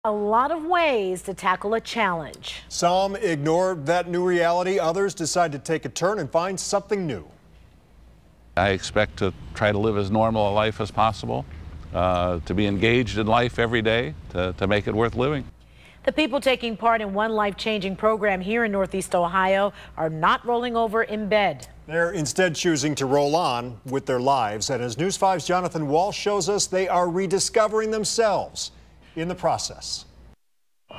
A lot of ways to tackle a challenge. Some ignore that new reality. Others decide to take a turn and find something new. I expect to try to live as normal a life as possible, to be engaged in life every day, to make it worth living. The people taking part in one life-changing program here in Northeast Ohio are not rolling over in bed. They're instead choosing to roll on with their lives. And as News 5's Jonathan Walsh shows us, they are rediscovering themselves in the process. All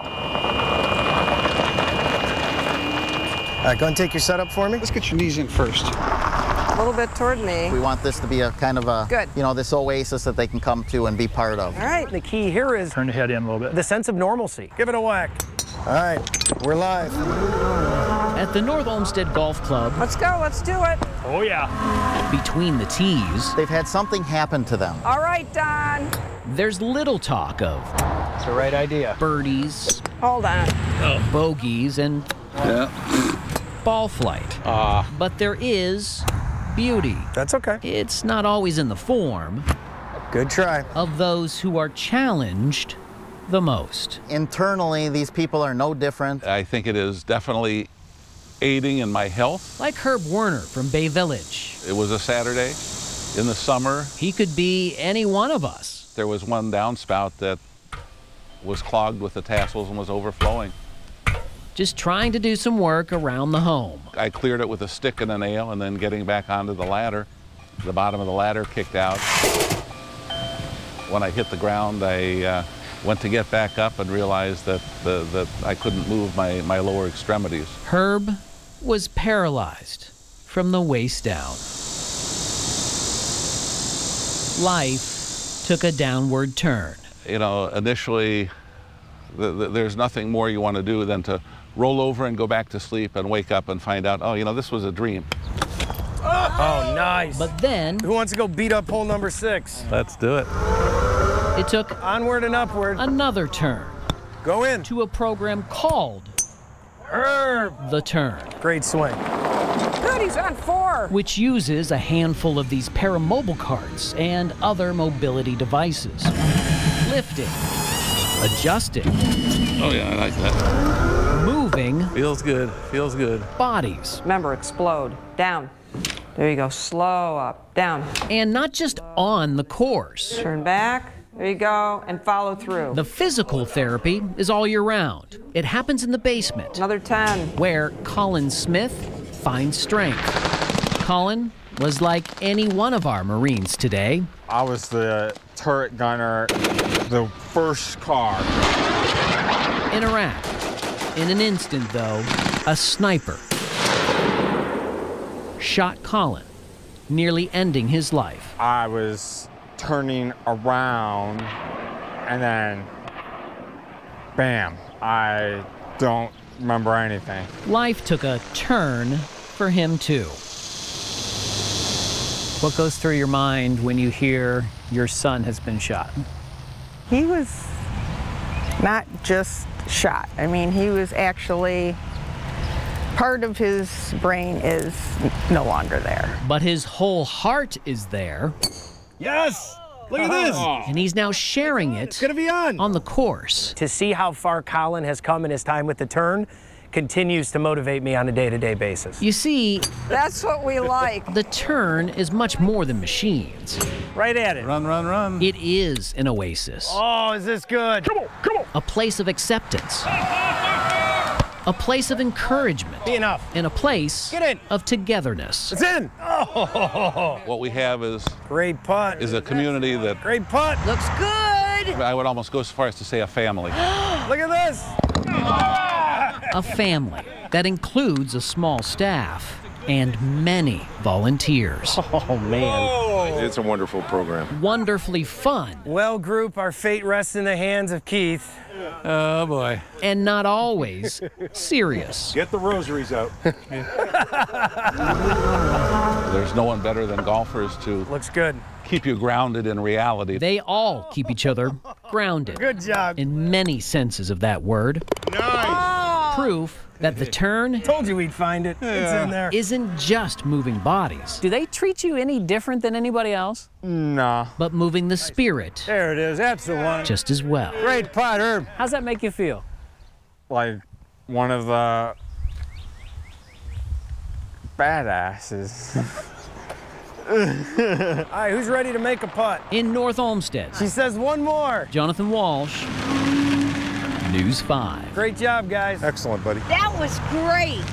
right, go and take your setup for me. Let's get your knees in first. A little bit toward me. We want this to be a kind of a, Good. you know, this oasis that they can come to and be part of. All right. The key here is turn the head in a little bit. the sense of normalcy. Give it a whack. All right, we're live. At the North Olmsted Golf Club. Let's go. Let's do it. Oh, yeah. Between the tees. They've had something happen to them. All right, Don. There's little talk of It's the right idea. birdies, Hold on. bogeys, and ball flight. But there is beauty. That's okay. It's not always in the form Good try. of those who are challenged the most. Internally, these people are no different. I think it is definitely aiding in my health. Like Herb Werner from Bay Village. It was a Saturday in the summer. He could be any one of us. There was one downspout that was clogged with the tassels and was overflowing. Just trying to do some work around the home. I cleared it with a stick and a nail, and then getting back onto the ladder, the bottom of the ladder kicked out. When I hit the ground, I went to get back up and realized that I couldn't move my lower extremities. Herb was paralyzed from the waist down. Life took a downward turn. You know, initially, there's nothing more you want to do than to roll over and go back to sleep and wake up and find out, oh, you know, this was a dream. Oh, nice. But then, Who wants to go beat up hole number 6? Let's do it. it took Onward and upward. another turn Go in. to a program called Herb. The Turn, Great swing. Good. He's on 4. which uses a handful of these paramobile carts and other mobility devices. Lifting, adjusting, Oh, yeah, I like that. moving Feels good. Feels good. bodies. Remember, explode. Down. There you go. Slow up. Down. And not just on the course. Turn back. There you go. And follow through. The physical therapy is all year round. It happens in the basement, Another 10. where Colin Smith finds strength. Colin was like any one of our Marines today. I was the turret gunner, the first car. In Iraq. In an instant, though, a sniper shot Colin, nearly ending his life. I was turning around and then bam, I don't remember anything. Life took a turn for him, too. What goes through your mind when you hear your son has been shot? He was not just shot. I mean, he was actually, part of his brain is no longer there. But his whole heart is there. Yes. Look at this. And he's now sharing it It's going to be on the course. To see how far Colin has come in his time with the turn continues to motivate me on a day-to-day basis. You see, That's what we like. the turn is much more than machines. Right at it. Run, run, run. It is an oasis, Oh, is this good? Come on. a place of acceptance, a place of encouragement, Be enough. and a place Get in. of togetherness. It's in. Oh, What we have is great putt. a community that Great putt. Looks good. I would almost go so far as to say a family. Look at this. A family that includes a small staff and many volunteers. Oh, man. It's a wonderful program. Wonderfully fun Well, group, our fate rests in the hands of Keith. Oh, boy. and not always serious. Get the rosaries out. There's no one better than golfers to Looks good. keep you grounded in reality. They all keep each other grounded Good job. in many senses of that word. Nice. Proof that the turn Told you we'd find it. It's in there. isn't just moving bodies, Do they treat you any different than anybody else? Nah. but moving the spirit There it is. That's the one. just as well. Great putt, Herb. How's that make you feel? Like one of the badasses. All right, who's ready to make a putt? In North Olmsted, She says one more. Jonathan Walsh, News 5. Great job, guys. Excellent, buddy. That was great.